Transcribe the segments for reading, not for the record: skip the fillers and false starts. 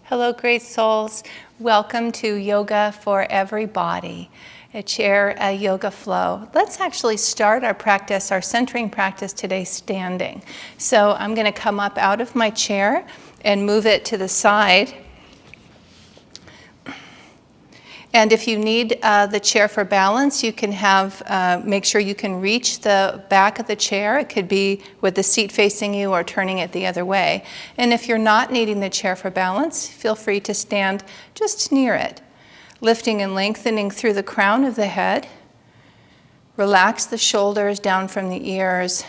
Hello, great souls. Welcome to Yoga for Everybody, a yoga flow. Let's actually start our practice, our centering practice today standing. So I'm going to come up out of my chair and move it to the side. And if you need the chair for balance, you can make sure you can reach the back of the chair. It could be with the seat facing you or turning it the other way. And if you're not needing the chair for balance, feel free to stand just near it, lifting and lengthening through the crown of the head. Relax the shoulders down from the ears.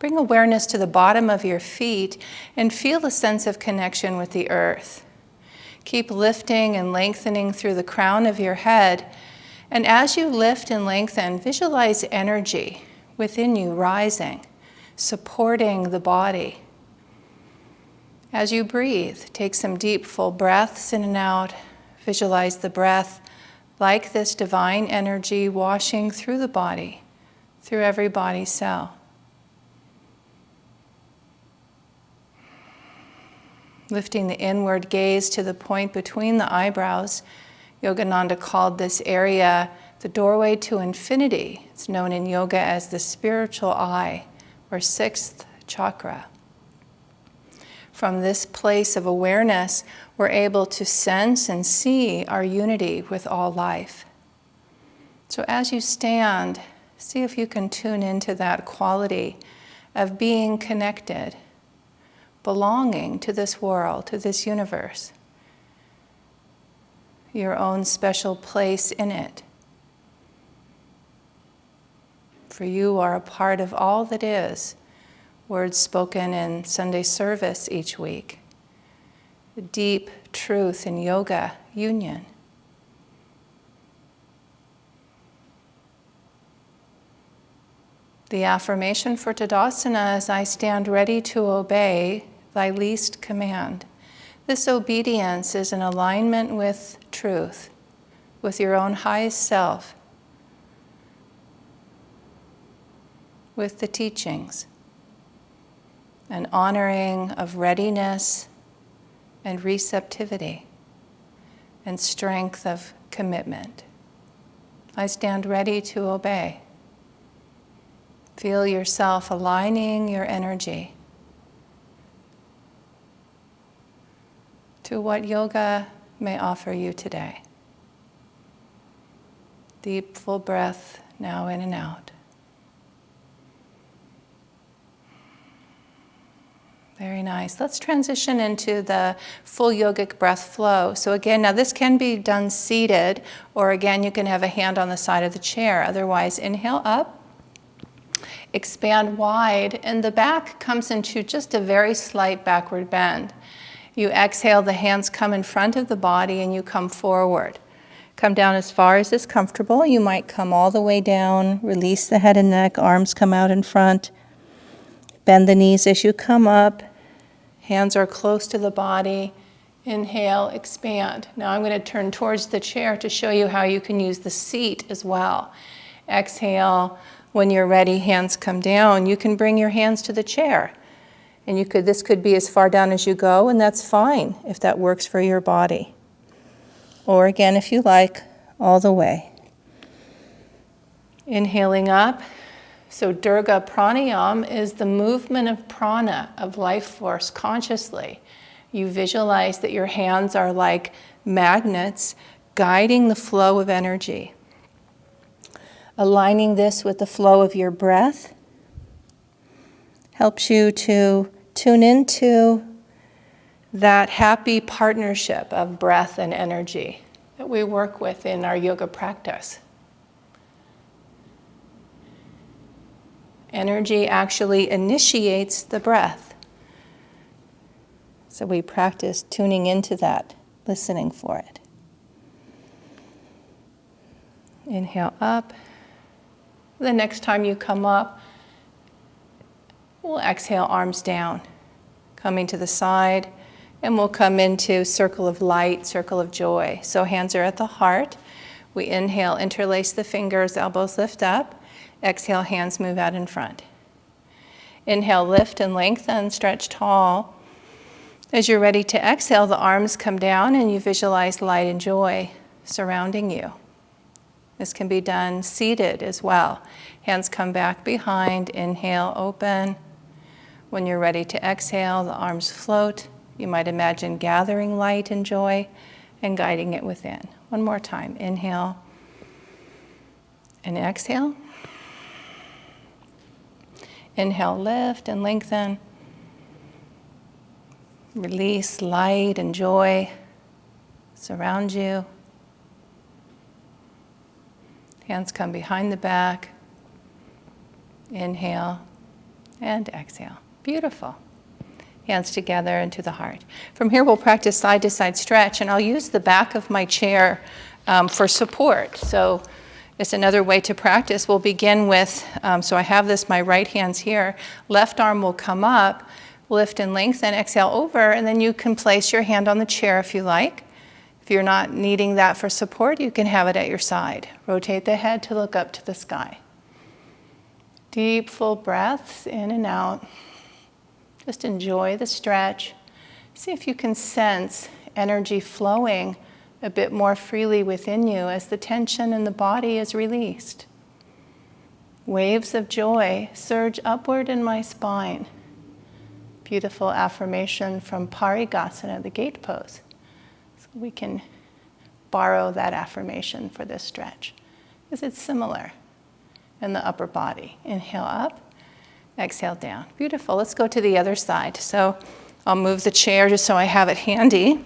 Bring awareness to the bottom of your feet and feel a sense of connection with the earth. Keep lifting and lengthening through the crown of your head. And as you lift and lengthen, visualize energy within you rising, supporting the body. As you breathe, take some deep, full breaths in and out. Visualize the breath like this divine energy washing through the body, through every body cell. Lifting the inward gaze to the point between the eyebrows. Yogananda called this area the doorway to infinity. It's known in yoga as the spiritual eye, or sixth chakra. From this place of awareness, we're able to sense and see our unity with all life. So as you stand, see if you can tune into that quality of being connected, belonging to this world, to this universe, your own special place in it. For you are a part of all that is, words spoken in Sunday service each week, the deep truth in yoga union. The affirmation for Tadasana is, I stand ready to obey thy least command. This obedience is in alignment with truth, with your own highest self, with the teachings, an honoring of readiness and receptivity and strength of commitment. I stand ready to obey. Feel yourself aligning your energy to what yoga may offer you today. Deep, full breath now in and out. Very nice. Let's transition into the full yogic breath flow. So again, now this can be done seated, or again, you can have a hand on the side of the chair. Otherwise, inhale up. Expand wide, and the back comes into just a very slight backward bend. You exhale, the hands come in front of the body, and you come forward. Come down as far as is comfortable. You might come all the way down, release the head and neck, arms come out in front. Bend the knees as you come up. Hands are close to the body. Inhale, expand. Now I'm going to turn towards the chair to show you how you can use the seat as well. Exhale. When you're ready, hands come down. You can bring your hands to the chair. And this could be as far down as you go, and that's fine if that works for your body. Or again, if you like, all the way. Inhaling up. So Durga Pranayam is the movement of prana, of life force, consciously. You visualize that your hands are like magnets guiding the flow of energy. Aligning this with the flow of your breath helps you to tune into that happy partnership of breath and energy that we work with in our yoga practice. Energy actually initiates the breath. So we practice tuning into that, listening for it. Inhale up. The next time you come up, we'll exhale, arms down, coming to the side, and we'll come into circle of light, circle of joy. So hands are at the heart. We inhale, interlace the fingers, elbows lift up. Exhale, hands move out in front. Inhale, lift and lengthen, stretch tall. As you're ready to exhale, the arms come down and you visualize light and joy surrounding you. This can be done seated as well. Hands come back behind, inhale, open. When you're ready to exhale, the arms float. You might imagine gathering light and joy and guiding it within. One more time, inhale and exhale. Inhale, lift and lengthen. Release light and joy surround you. Hands come behind the back. Inhale and exhale. Beautiful. Hands together into the heart. From here, we'll practice side-to-side stretch, and I'll use the back of my chair for support. So it's another way to practice. We'll begin with, so I have this, my right hand's here. Left arm will come up, lift and lengthen, exhale over, and then you can place your hand on the chair if you like. If you're not needing that for support, you can have it at your side. Rotate the head to look up to the sky. Deep, full breaths in and out. Just enjoy the stretch. See if you can sense energy flowing a bit more freely within you as the tension in the body is released. Waves of joy surge upward in my spine. Beautiful affirmation from Parigasana, the gate pose. So we can borrow that affirmation for this stretch because it's similar in the upper body. Inhale up, exhale down. Beautiful. Let's go to the other side. So I'll move the chair just so I have it handy.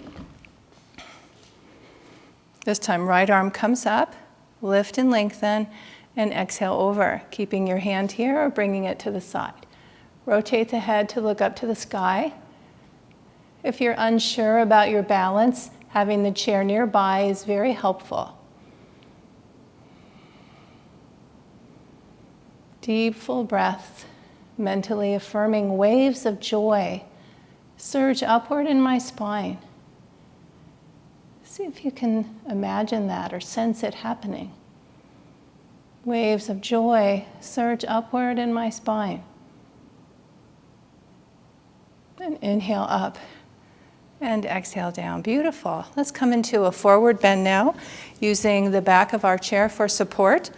This time, right arm comes up, lift and lengthen, and exhale over, keeping your hand here or bringing it to the side. Rotate the head to look up to the sky. If you're unsure about your balance, having the chair nearby is very helpful. Deep, full breaths, mentally affirming waves of joy surge upward in my spine. See if you can imagine that or sense it happening. Waves of joy surge upward in my spine. And inhale up and exhale down. Beautiful. Let's come into a forward bend now, using the back of our chair for support.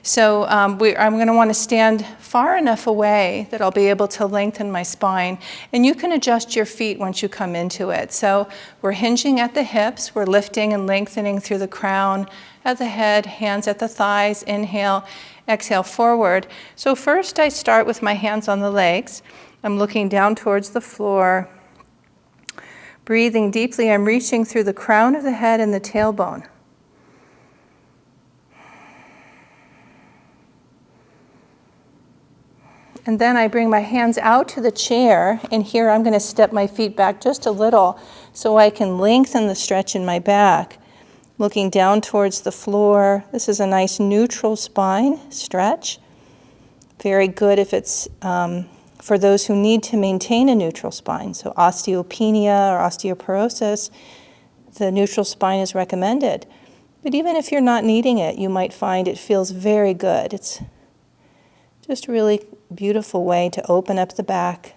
So I'm going to want to stand far enough away that I'll be able to lengthen my spine. And you can adjust your feet once you come into it. So we're hinging at the hips. We're lifting and lengthening through the crown, at the head, hands at the thighs. Inhale, exhale forward. So first I start with my hands on the legs. I'm looking down towards the floor. Breathing deeply, I'm reaching through the crown of the head and the tailbone. And then I bring my hands out to the chair, and here I'm going to step my feet back just a little so I can lengthen the stretch in my back. Looking down towards the floor. This is a nice neutral spine stretch. Very good if it's for those who need to maintain a neutral spine. So osteopenia or osteoporosis, the neutral spine is recommended. But even if you're not needing it, you might find it feels very good. It's just a really beautiful way to open up the back.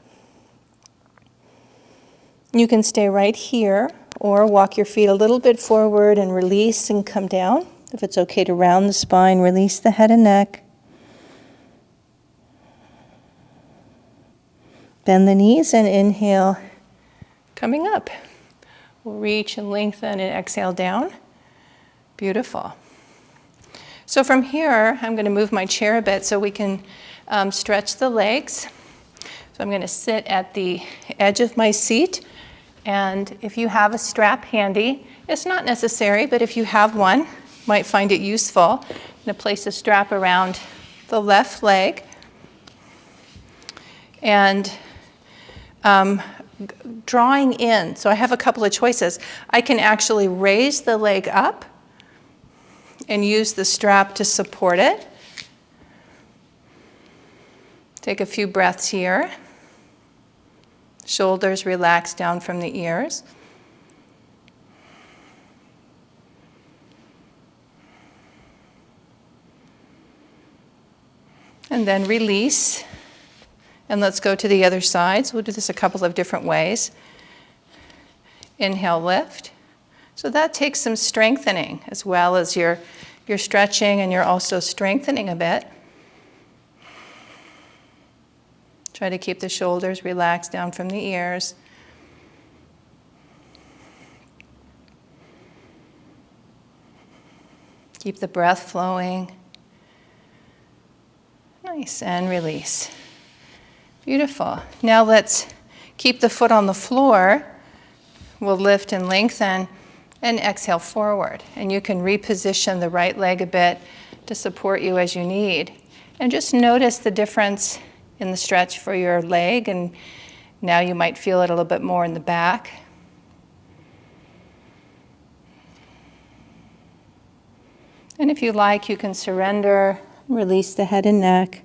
You can stay right here or walk your feet a little bit forward and release and come down. If it's okay to round the spine, release the head and neck. Bend the knees and inhale, coming up. We'll reach and lengthen and exhale down. Beautiful. So from here, I'm going to move my chair a bit so we can stretch the legs. So I'm going to sit at the edge of my seat. And if you have a strap handy, it's not necessary, but if you have one, you might find it useful. I'm going to place a strap around the left leg. And drawing in, so I have a couple of choices. I can actually raise the leg up and use the strap to support it. Take a few breaths here. Shoulders relax down from the ears. And then release. And let's go to the other side. So we'll do this a couple of different ways. Inhale, lift. So that takes some strengthening as well as you're stretching and you're also strengthening a bit. Try to keep the shoulders relaxed down from the ears. Keep the breath flowing. Nice, and release. Beautiful. Now let's keep the foot on the floor. We'll lift and lengthen and exhale forward. And you can reposition the right leg a bit to support you as you need. And just notice the difference in the stretch for your leg, and now you might feel it a little bit more in the back. And if you like, you can surrender, release the head and neck.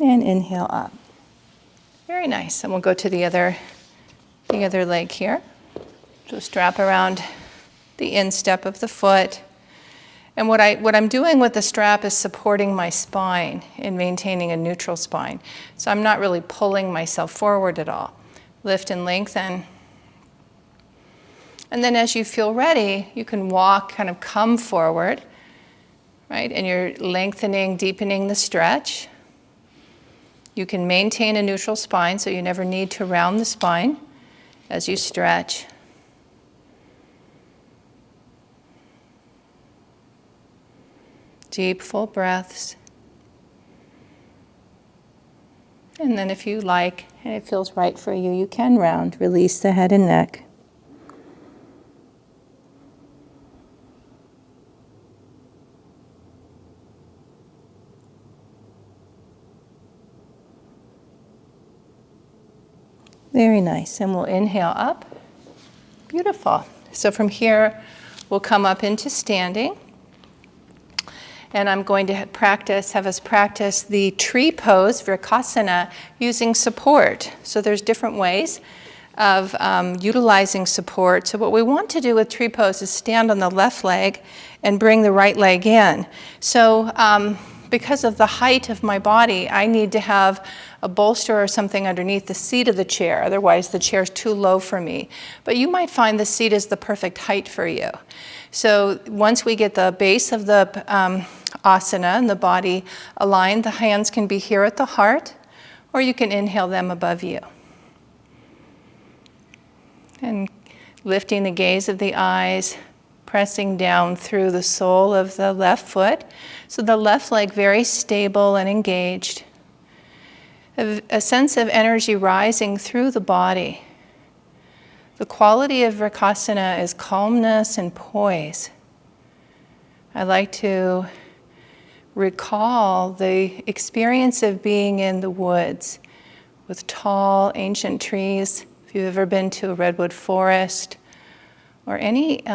And inhale up. Very nice. And we'll go to the other leg here. So strap around the instep of the foot. And what I'm doing with the strap is supporting my spine and maintaining a neutral spine. So I'm not really pulling myself forward at all. Lift and lengthen. And then as you feel ready, you can walk, kind of come forward, right? And you're lengthening, deepening the stretch. You can maintain a neutral spine, so you never need to round the spine as you stretch. Deep, full breaths. And then if you like, and it feels right for you, you can round. Release the head and neck. Very nice. And we'll inhale up. Beautiful. So from here, we'll come up into standing. And I'm going to have us practice the tree pose, Vivekasana, using support. So there's different ways of utilizing support. So what we want to do with tree pose is stand on the left leg and bring the right leg in. So because of the height of my body, I need to have a bolster or something underneath the seat of the chair. Otherwise, the chair's too low for me. But you might find the seat is the perfect height for you. So once we get the base of the asana and the body aligned, the hands can be here at the heart, or you can inhale them above you. And lifting the gaze of the eyes, pressing down through the sole of the left foot. So the left leg very stable and engaged. A sense of energy rising through the body. The quality of Vivekasana is calmness and poise. I like to recall the experience of being in the woods with tall, ancient trees. If you've ever been to a redwood forest or any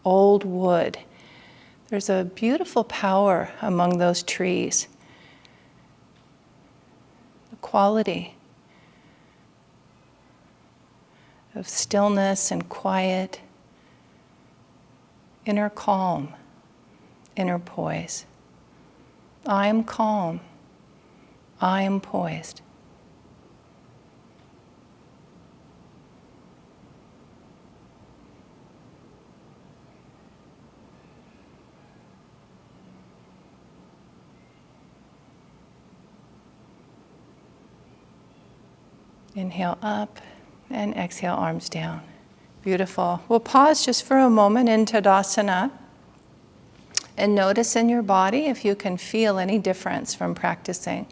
old wood, there's a beautiful power among those trees. The quality of stillness and quiet, inner calm, inner poise. I am calm. I am poised. Inhale up and exhale, arms down. Beautiful. We'll pause just for a moment in Tadasana and notice in your body if you can feel any difference from practicing.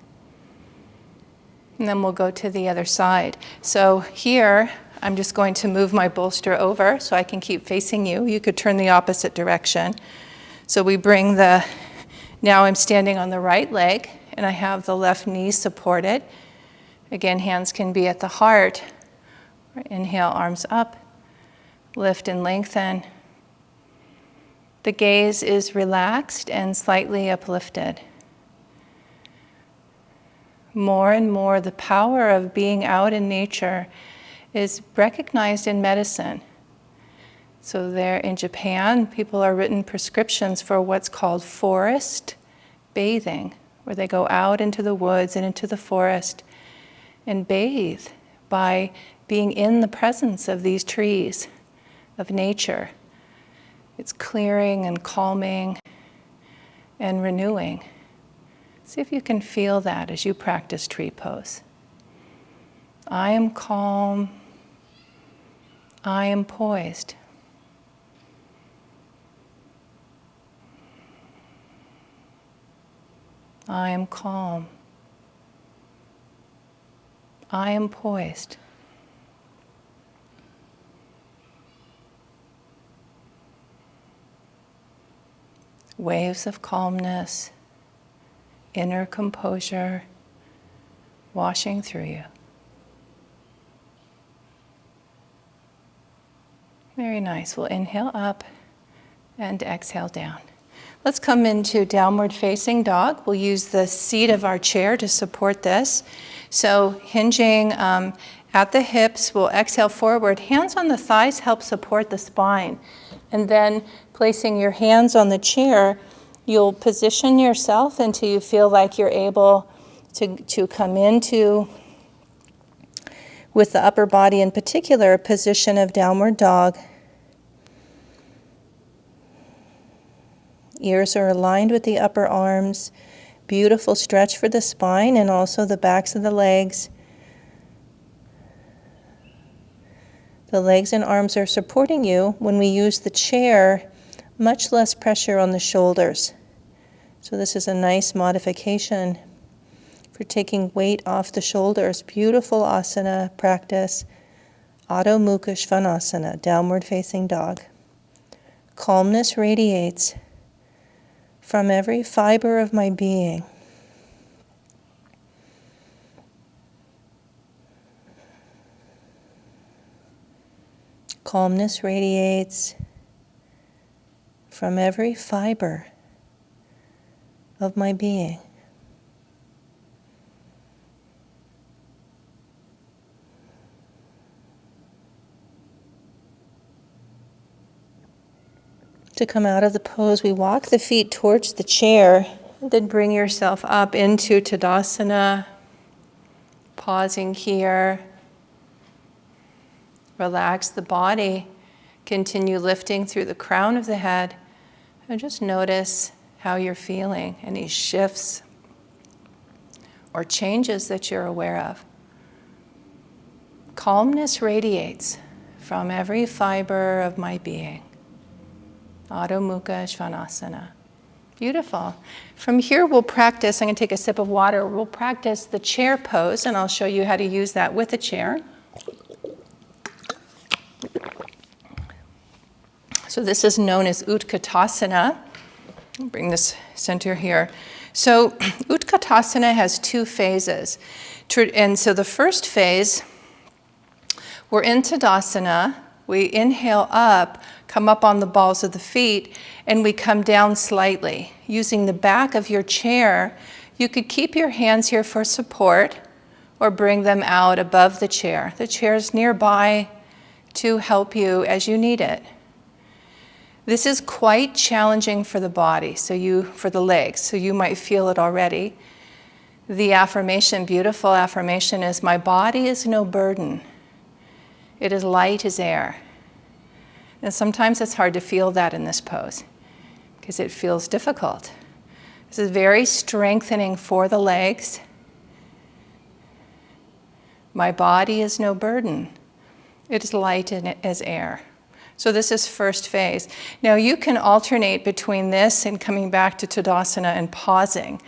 And then we'll go to the other side. So here, I'm just going to move my bolster over so I can keep facing you. You could turn the opposite direction. So we bring now I'm standing on the right leg and I have the left knee supported. Again, hands can be at the heart. Inhale, arms up, lift and lengthen. The gaze is relaxed and slightly uplifted. More and more, the power of being out in nature is recognized in medicine. So there in Japan, people are written prescriptions for what's called forest bathing, where they go out into the woods and into the forest and bathe by being in the presence of these trees, of nature. It's clearing and calming and renewing. See if you can feel that as you practice tree pose. I am calm. I am poised. I am calm. I am poised. Waves of calmness, inner composure washing through you. Very nice. We'll inhale up and exhale down. Let's come into downward facing dog. We'll use the seat of our chair to support this. So hinging at the hips, we'll exhale forward. Hands on the thighs help support the spine. And then placing your hands on the chair, you'll position yourself until you feel like you're able to come into, with the upper body in particular, a position of downward dog. Ears are aligned with the upper arms. Beautiful stretch for the spine and also the backs of the legs. The legs and arms are supporting you. When we use the chair, much less pressure on the shoulders. So this is a nice modification for taking weight off the shoulders. Beautiful asana practice. Adho Mukha Svanasana, downward facing dog. Calmness radiates from every fiber of my being. Calmness radiates from every fiber of my being. To come out of the pose, we walk the feet towards the chair, then bring yourself up into Tadasana, pausing here. Relax the body, continue lifting through the crown of the head, and just notice how you're feeling, any shifts or changes that you're aware of. Calmness radiates from every fiber of my being. Adho Mukha Svanasana. Beautiful. From here we'll practice, I'm going to take a sip of water, we'll practice the chair pose, and I'll show you how to use that with a chair. So this is known as Utkatasana. I'll bring this center here. So Utkatasana has two phases. And so the first phase, we're in Tadasana. We inhale up, come up on the balls of the feet, and we come down slightly. Using the back of your chair, you could keep your hands here for support or bring them out above the chair. The chair is nearby to help you as you need it. This is quite challenging for the body, for the legs, so you might feel it already. The affirmation, beautiful affirmation, is my body is no burden. It is light as air. And sometimes it's hard to feel that in this pose because it feels difficult. This is very strengthening for the legs. My body is no burden. It is light as air. So this is first phase. Now you can alternate between this and coming back to Tadasana and pausing.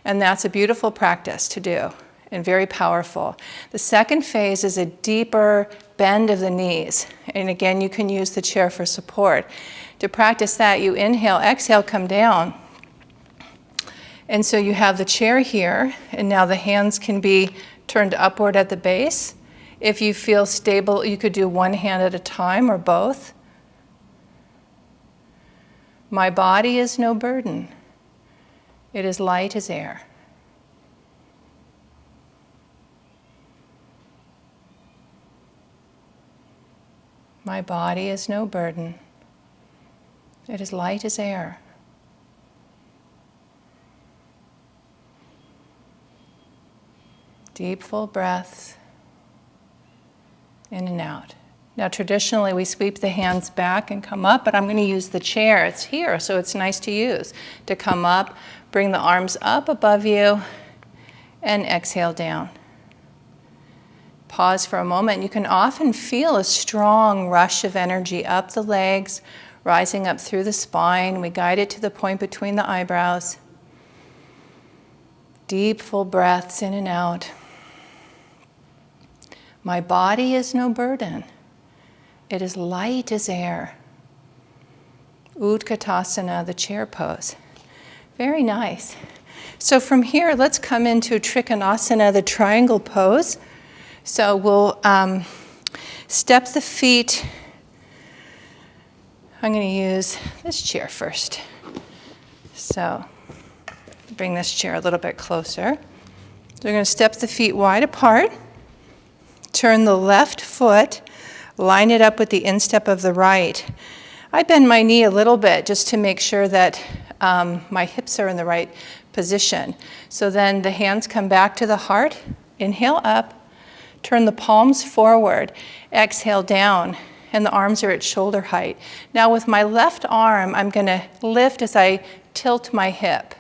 And that's a beautiful practice to do and very powerful. The second phase is a deeper bend of the knees. And again, you can use the chair for support. To practice that, you inhale, exhale, come down. And so you have the chair here, and now the hands can be turned upward at the base. If you feel stable, you could do one hand at a time or both. My body is no burden. It is light as air. My body is no burden. It is light as air. Deep, full breaths, in and out. Now, traditionally, we sweep the hands back and come up, but I'm going to use the chair. It's here, so it's nice to use. To come up, bring the arms up above you, and exhale down. Pause for a moment. You can often feel a strong rush of energy up the legs, rising up through the spine. We guide it to the point between the eyebrows. Deep, full breaths in and out. My body is no burden. It is light as air. Utkatasana, the chair pose. Very nice. So from here, let's come into Trikonasana, the triangle pose. So we'll step the feet. I'm going to use this chair first. So bring this chair a little bit closer. So we're going to step the feet wide apart. Turn the left foot, line it up with the instep of the right. I bend my knee a little bit just to make sure that my hips are in the right position. So then the hands come back to the heart. Inhale up, turn the palms forward, exhale down, and the arms are at shoulder height. Now with my left arm, I'm going to lift as I tilt my hip.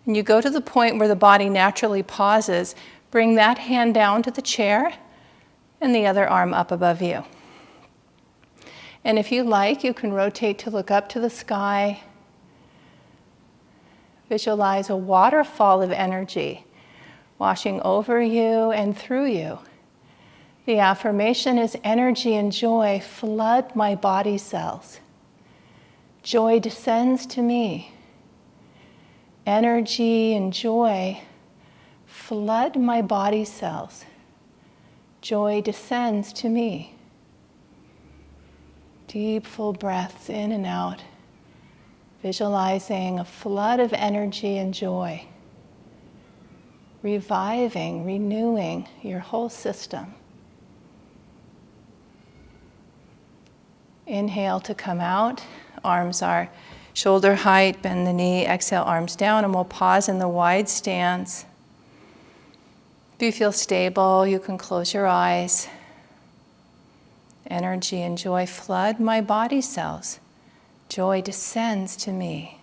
And you go to the point where the body naturally pauses. Bring that hand down to the chair and the other arm up above you. And if you like, you can rotate to look up to the sky. Visualize a waterfall of energy washing over you and through you. The affirmation is energy and joy flood my body cells. Joy descends to me. Energy and joy flood my body cells. Joy descends to me. Deep, full breaths in and out, visualizing a flood of energy and joy, reviving, renewing your whole system. Inhale to come out. Arms are shoulder height, bend the knee, exhale, arms down, and we'll pause in the wide stance. If you feel stable, you can close your eyes. Energy and joy flood my body cells. Joy descends to me.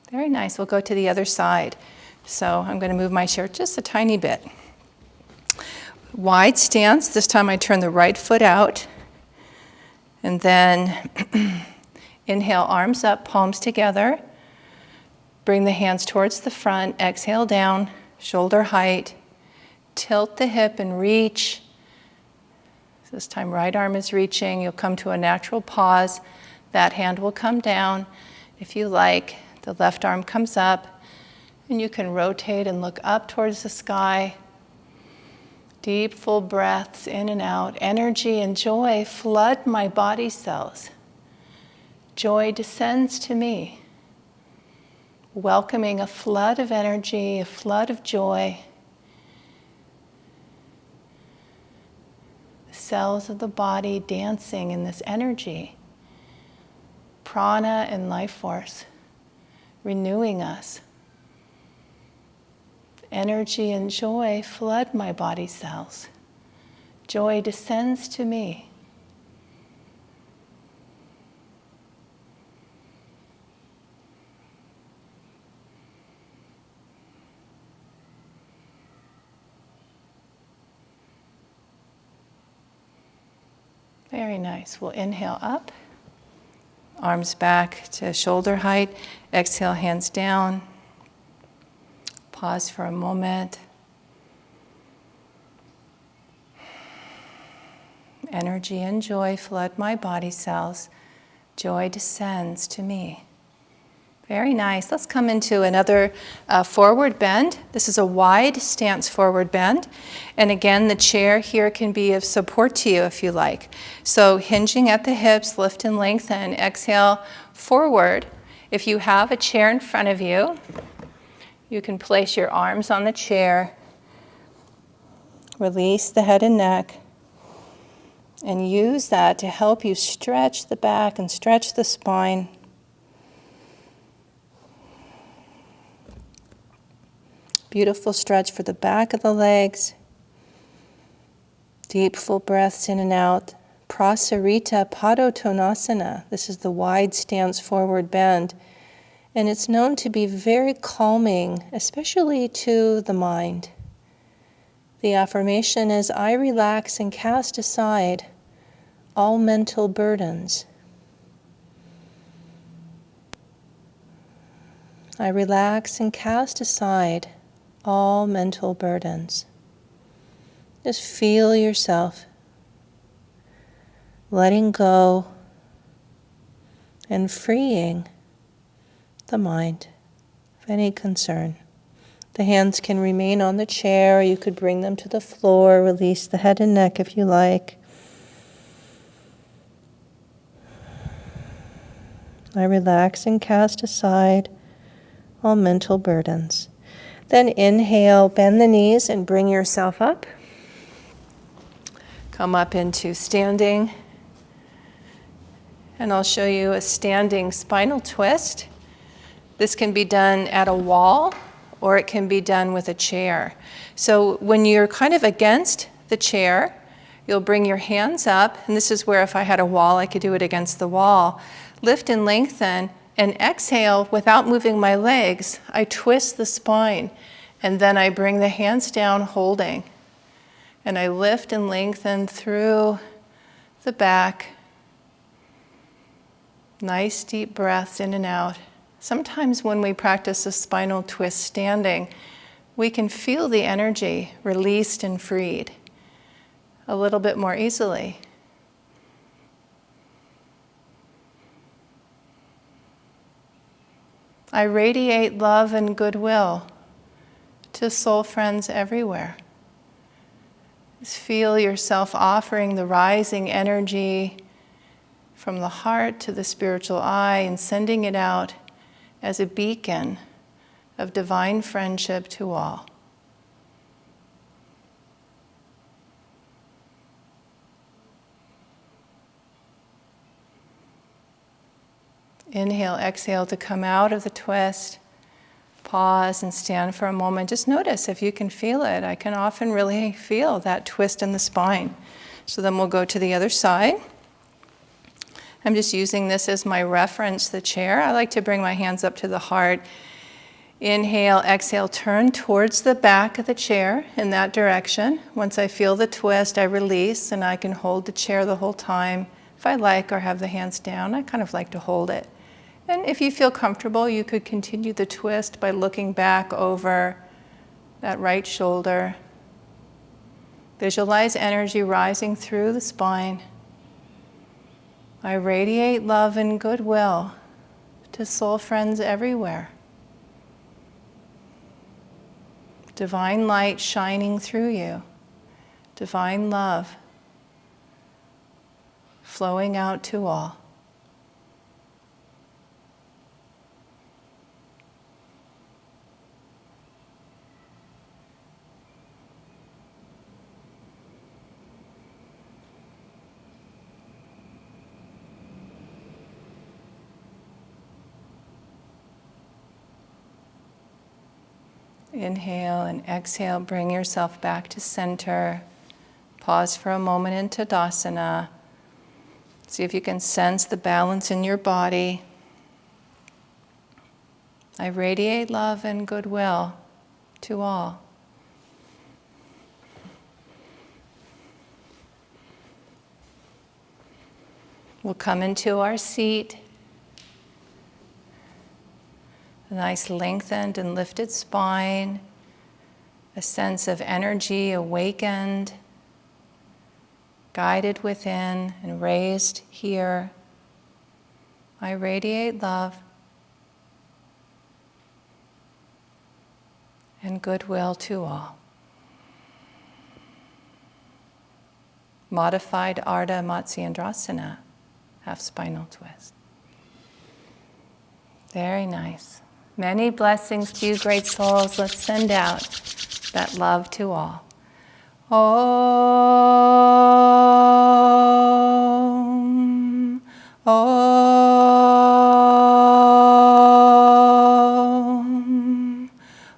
Very nice. We'll go to the other side. So I'm going to move my chair just a tiny bit. Wide stance. This time I turn the right foot out. And then inhale, arms up, palms together. Bring the hands towards the front. Exhale down, shoulder height. Tilt the hip and reach. This time right arm is reaching. You'll come to a natural pause. That hand will come down. If you like, the left arm comes up. And you can rotate and look up towards the sky. Deep, full breaths in and out. Energy and joy flood my body cells. Joy descends to me. Welcoming a flood of energy, a flood of joy. Cells of the body dancing in this energy, prana and life force, renewing us. Energy and joy flood my body cells. Joy descends to me. Very nice. We'll inhale up, arms back to shoulder height. Exhale, hands down. Pause for a moment. Energy and joy flood my body cells. Joy descends to me. Very nice. Let's come into another forward bend. This is a wide stance forward bend. And again, the chair here can be of support to you if you like. So hinging at the hips, lift and lengthen. Exhale, forward. If you have a chair in front of you, you can place your arms on the chair. Release the head and neck. And use that to help you stretch the back and stretch the spine. Beautiful stretch for the back of the legs. Deep, full breaths in and out. Prasarita Padottanasana. This is the wide stance forward bend. And it's known to be very calming, especially to the mind. The affirmation is, I relax and cast aside all mental burdens. I relax and cast aside all mental burdens. Just feel yourself letting go and freeing the mind of any concern. The hands can remain on the chair, or you could bring them to the floor, release the head and neck if you like. I relax and cast aside all mental burdens. Then inhale, bend the knees and bring yourself up. Come up into standing. And I'll show you a standing spinal twist. This can be done at a wall, or it can be done with a chair. So when you're kind of against the chair, you'll bring your hands up, and this is where if I had a wall, I could do it against the wall. Lift and lengthen, and exhale without moving my legs. I twist the spine, and then I bring the hands down holding. And I lift and lengthen through the back. Nice deep breaths in and out. Sometimes when we practice a spinal twist standing, we can feel the energy released and freed a little bit more easily. I radiate love and goodwill to soul friends everywhere. Just feel yourself offering the rising energy from the heart to the spiritual eye and sending it out as a beacon of divine friendship to all. Inhale, exhale to come out of the twist. Pause and stand for a moment. Just notice if you can feel it. I can often really feel that twist in the spine. So then we'll go to the other side. I'm just using this as my reference, the chair. I like to bring my hands up to the heart. Inhale, exhale, turn towards the back of the chair in that direction. Once I feel the twist, I release, and I can hold the chair the whole time. If I like, or have the hands down, I kind of like to hold it. And if you feel comfortable, you could continue the twist by looking back over that right shoulder. Visualize energy rising through the spine. I radiate love and goodwill to soul friends everywhere. Divine light shining through you. Divine love flowing out to all. Inhale and exhale, bring yourself back to center. Pause for a moment in Tadasana. See if you can sense the balance in your body. I radiate love and goodwill to all. We'll come into our seat. A nice lengthened and lifted spine, a sense of energy awakened, guided within and raised here. I radiate love and goodwill to all. Modified Ardha Matsyendrasana, half spinal twist. Very nice. Many blessings to you, great souls. Let's send out that love to all. Om. Om.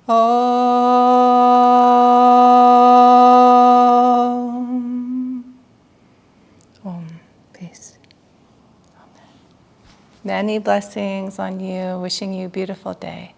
Om. Many blessings on you. Wishing you a beautiful day.